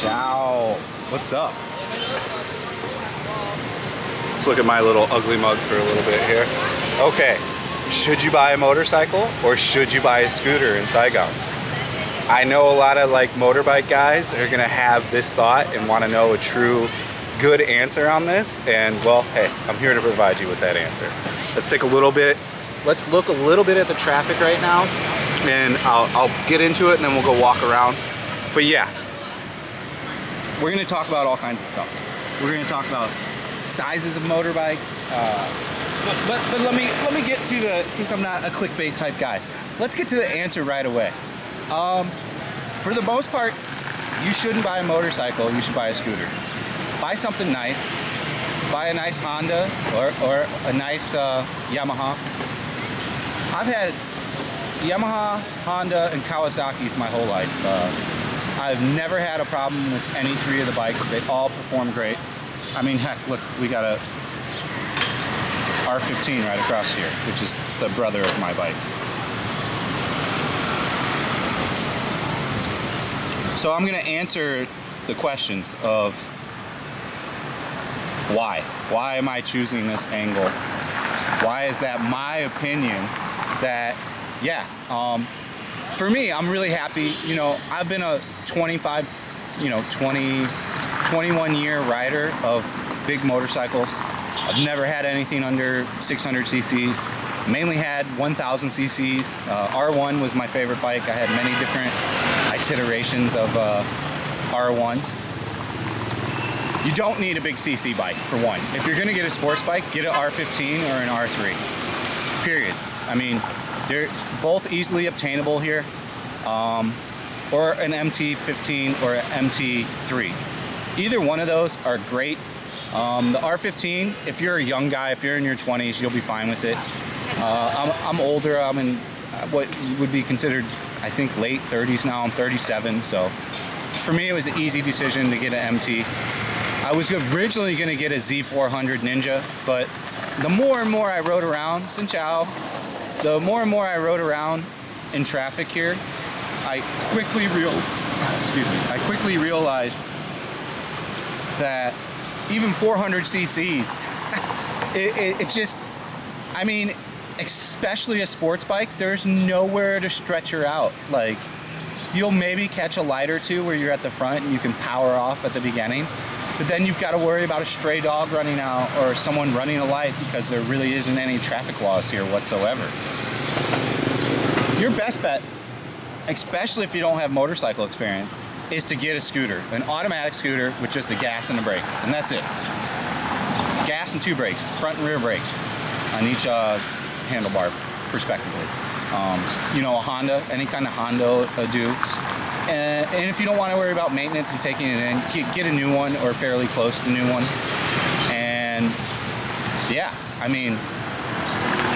Ciao. What's up? Let's look at my little ugly mug for a little bit here. Okay, should you buy a motorcycle or should you buy a scooter in Saigon? I know a lot of like motorbike guys are gonna have this thought and want to know a true good answer on this, and well, hey, I'm here to provide you with that answer. Let's look a little bit at the traffic right now, and I'll get into it and then we'll go walk around. But yeah, we're gonna talk about all kinds of stuff. We're gonna talk about sizes of motorbikes, but let me get to the, since I'm not a clickbait type guy, let's get to the answer right away. For the most part, you shouldn't buy a motorcycle, you should buy a scooter. Buy something nice. Buy a nice Honda or a nice Yamaha. I've had Yamaha, Honda, and Kawasaki's my whole life. I've never had a problem with any three of the bikes. They all perform great. I mean, heck, look, we got a R15 right across here, which is the brother of my bike. So I'm gonna answer the questions of why. Why am I choosing this angle? Why is that my opinion that, yeah, for me, I'm really happy. You know, I've been a 21 year rider of big motorcycles. I've never had anything under 600 cc's, mainly had 1000 cc's. R1 was my favorite bike. I had many different iterations of R1s. You don't need a big cc bike, for one. If you're gonna get a sports bike, get an R15 or an R3, period. I mean, they're both easily obtainable here, or an MT15 or an MT3. Either one of those are great. The R15, if you're a young guy, if you're in your 20s, you'll be fine with it. I'm older, I'm in what would be considered, I think, late 30s now. I'm 37, so for me it was an easy decision to get an MT. I was originally going to get a Z400 Ninja, but the more and more I rode around, the more and more I rode around in traffic here, I quickly realized that even 400 cc's, it just, I mean, especially a sports bike, there's nowhere to stretch her out. Like, you'll maybe catch a light or two where you're at the front and you can power off at the beginning, but then you've got to worry about a stray dog running out or someone running a light because there really isn't any traffic laws here whatsoever. Your best bet, especially if you don't have motorcycle experience, is to get a scooter, an automatic scooter with just a gas and a brake, and that's it. Gas and 2 brakes, front and rear brake on each handlebar, respectively. You know, a Honda, any kind of Honda will do. And if you don't want to worry about maintenance and taking it in, get a new one or fairly close to new one. And yeah, I mean,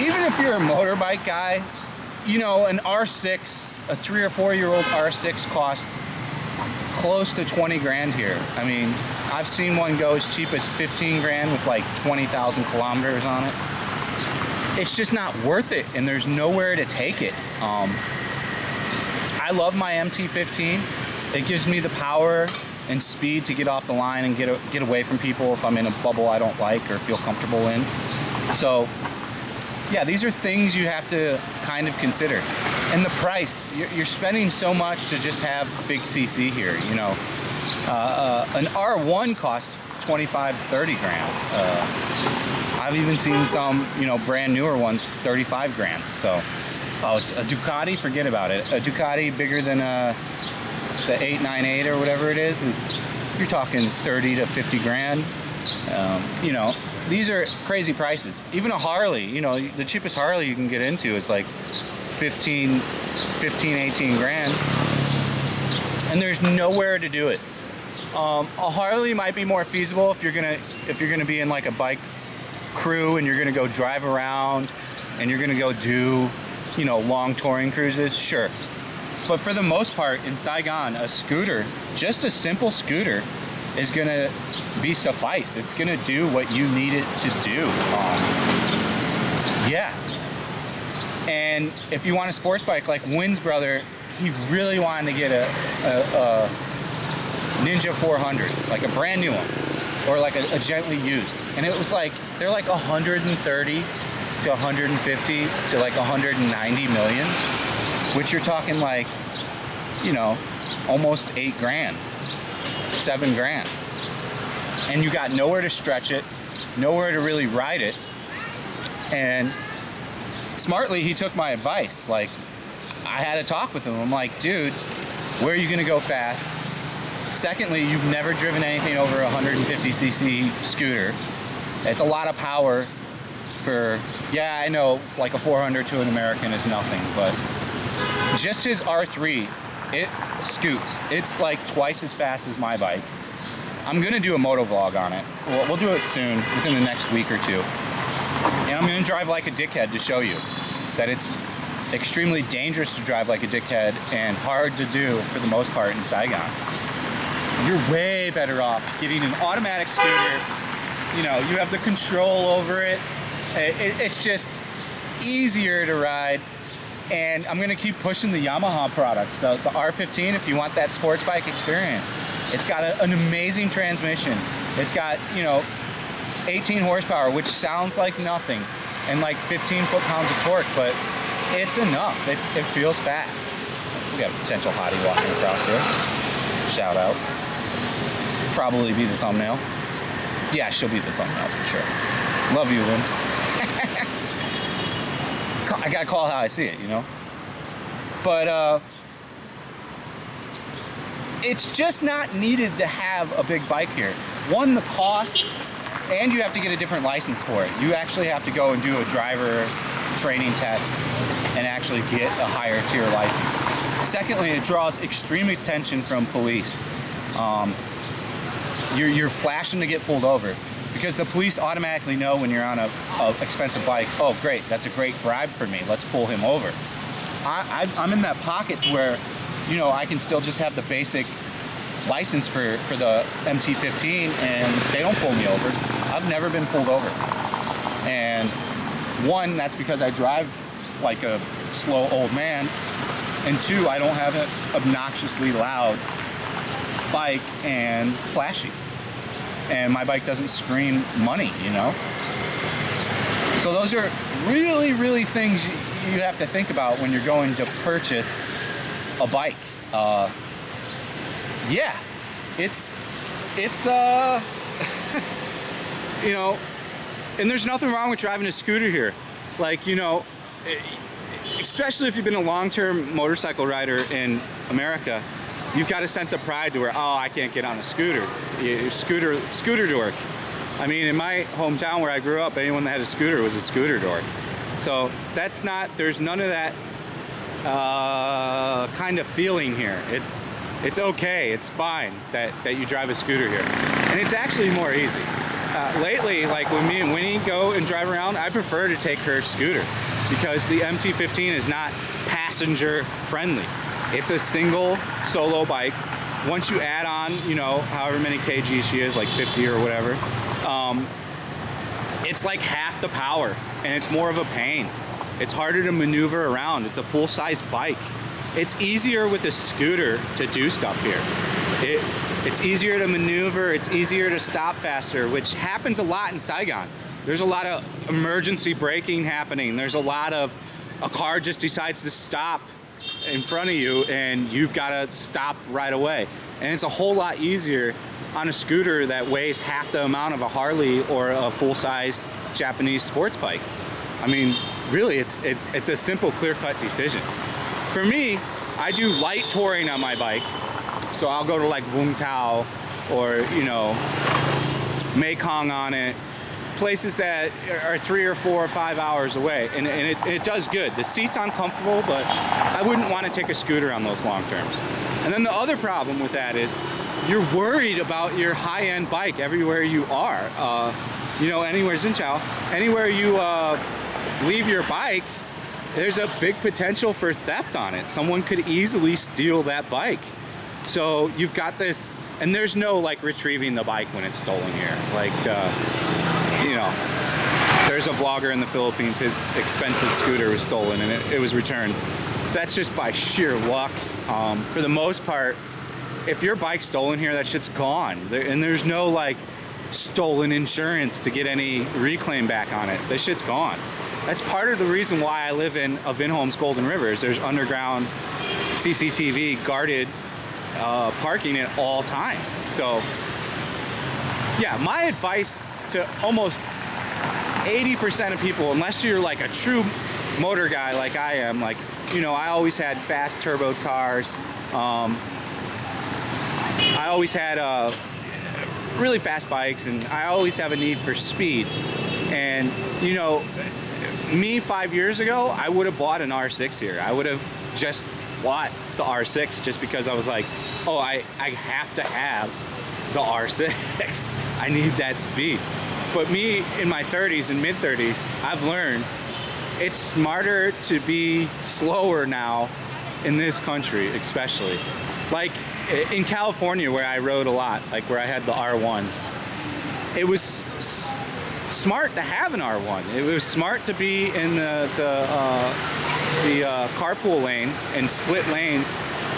even if you're a motorbike guy, you know, an R6, a 3 or 4 year old R6 costs close to 20 grand here. I mean, I've seen one go as cheap as 15 grand with like 20,000 kilometers on it. It's just not worth it, and there's nowhere to take it. I love my MT15. It gives me the power and speed to get off the line and get away from people if I'm in a bubble I don't like or feel comfortable in. So yeah, these are things you have to kind of consider. And the price, you're spending so much to just have big CC here, you know. An R1 costs 25, 30 grand. I've even seen some, you know, brand newer ones, 35 grand. So a Ducati, forget about it. A Ducati bigger than the 898 or whatever it is you're talking 30 to 50 grand. You know, these are crazy prices. Even a Harley, you know, the cheapest Harley you can get into is like 15, 18 grand. And there's nowhere to do it. A Harley might be more feasible if you're gonna be in like a bike crew and you're gonna go drive around and you're gonna go do, you know, long touring cruises, sure. But for the most part in Saigon, a scooter, just a simple scooter, is gonna be suffice. It's gonna do what you need it to do. Yeah. And if you want a sports bike, like Wynn's brother, he really wanted to get a Ninja 400, like a brand new one, or like a gently used. And it was like, they're like 130 to 150 to like 190 million, which you're talking like, you know, almost 8 grand, 7 grand. And you got nowhere to stretch it, nowhere to really ride it. And smartly, he took my advice. Like, I had a talk with him. I'm like, dude, where are you gonna go fast? Secondly, you've never driven anything over a 150cc scooter. It's a lot of power for, yeah, I know, like a 400 to an American is nothing, but just his R3, it scoots. It's like twice as fast as my bike. I'm gonna do a moto vlog on it. We'll do it soon, within the next week or two. And I'm gonna drive like a dickhead to show you that it's extremely dangerous to drive like a dickhead and hard to do for the most part in Saigon. You're way better off getting an automatic scooter. You know, you have the control over it. It's just easier to ride. And I'm gonna keep pushing the Yamaha products. The R15, if you want that sports bike experience. It's got an amazing transmission. It's got, you know, 18 horsepower, which sounds like nothing, and like 15 foot-pounds of torque, but it's enough. It feels fast. We got a potential hottie walking across here. Shout out. Probably be the thumbnail. Yeah, she'll be the thumbnail for sure. Love you, Lynn. I gotta call how I see it, you know? But, it's just not needed to have a big bike here. One, the cost, and you have to get a different license for it. You actually have to go and do a driver training test and actually get a higher tier license. Secondly, it draws extreme attention from police. You're flashing to get pulled over because the police automatically know when you're on a expensive bike. Oh, great, that's a great bribe for me. Let's pull him over. I'm in that pocket where, you know, I can still just have the basic license for the MT-15 and they don't pull me over. I've never been pulled over. And one, that's because I drive like a slow old man. And two, I don't have an obnoxiously loud bike and flashy. And my bike doesn't scream money, you know? So those are really, really things you have to think about when you're going to purchase a bike. Yeah, it's you know, and there's nothing wrong with driving a scooter here. Like, you know, especially if you've been a long-term motorcycle rider in America, you've got a sense of pride to where, oh, I can't get on a scooter. Scooter dork. I mean, in my hometown where I grew up, anyone that had a scooter was a scooter dork. So that's not, there's none of that kind of feeling here. It's okay, it's fine that you drive a scooter here. And it's actually more easy. Lately, like when me and Winnie go and drive around, I prefer to take her scooter because the MT-15 is not passenger friendly. It's a single solo bike. Once you add on, you know, however many kg she is, like 50 or whatever, it's like half the power and it's more of a pain. It's harder to maneuver around. It's a full-size bike. It's easier with a scooter to do stuff here. It's easier to maneuver, it's easier to stop faster, which happens a lot in Saigon. There's a lot of emergency braking happening. There's a lot of, a car just decides to stop in front of you and you've got to stop right away. And it's a whole lot easier on a scooter that weighs half the amount of a Harley or a full-sized Japanese sports bike. I mean, really, it's a simple, clear-cut decision. For me, I do light touring on my bike. So I'll go to like Vung Tau or, you know, Mekong on it. Places that are 3 or 4 or 5 hours away. And it does good. The seat's uncomfortable, but I wouldn't want to take a scooter on those long terms. And then the other problem with that is you're worried about your high-end bike everywhere you are. You know, anywhere Xinjiao, anywhere you leave your bike, there's a big potential for theft on it. Someone could easily steal that bike. So you've got this, and there's no like retrieving the bike when it's stolen here. Like, you know, there's a vlogger in the Philippines, his expensive scooter was stolen and it was returned. That's just by sheer luck. For the most part, if your bike's stolen here, that shit's gone. And there's no like stolen insurance to get any reclaim back on it. That shit's gone. That's part of the reason why I live in a Vinholm's Golden Rivers. There's underground CCTV guarded parking at all times. So yeah, my advice to almost 80% of people, unless you're like a true motor guy like I am, like, you know, I always had fast turbo cars. I always had really fast bikes, and I always have a need for speed. And you know, me 5 years ago, I would have bought an R6 here. I would have just bought the R6 just because I was like, oh, I have to have the R6. I need that speed. But me in my 30s and mid 30s, I've learned it's smarter to be slower now in this country, especially. Like in California, where I rode a lot, like where I had the R1s, it was smart to have an R1. It was smart to be in the carpool lane and split lanes.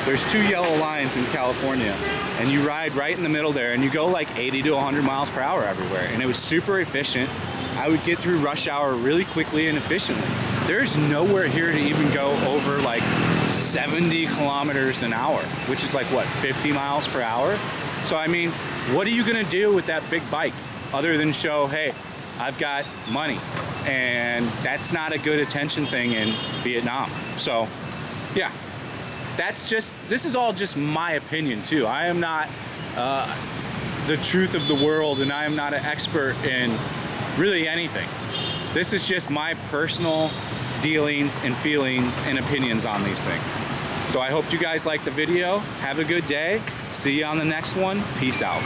There's 2 yellow lines in California, and you ride right in the middle there, and you go like 80 to 100 miles per hour everywhere, and it was super efficient. I would get through rush hour really quickly and efficiently. There's nowhere here to even go over like 70 kilometers an hour, which is like what, 50 miles per hour? So I mean, what are you gonna do with that big bike other than show, hey, I've got money? And that's not a good attention thing in Vietnam. So yeah, this is all just my opinion too. I am not the truth of the world, and I am not an expert in really anything. This is just my personal dealings and feelings and opinions on these things. So I hope you guys liked the video. Have a good day. See you on the next one. Peace out.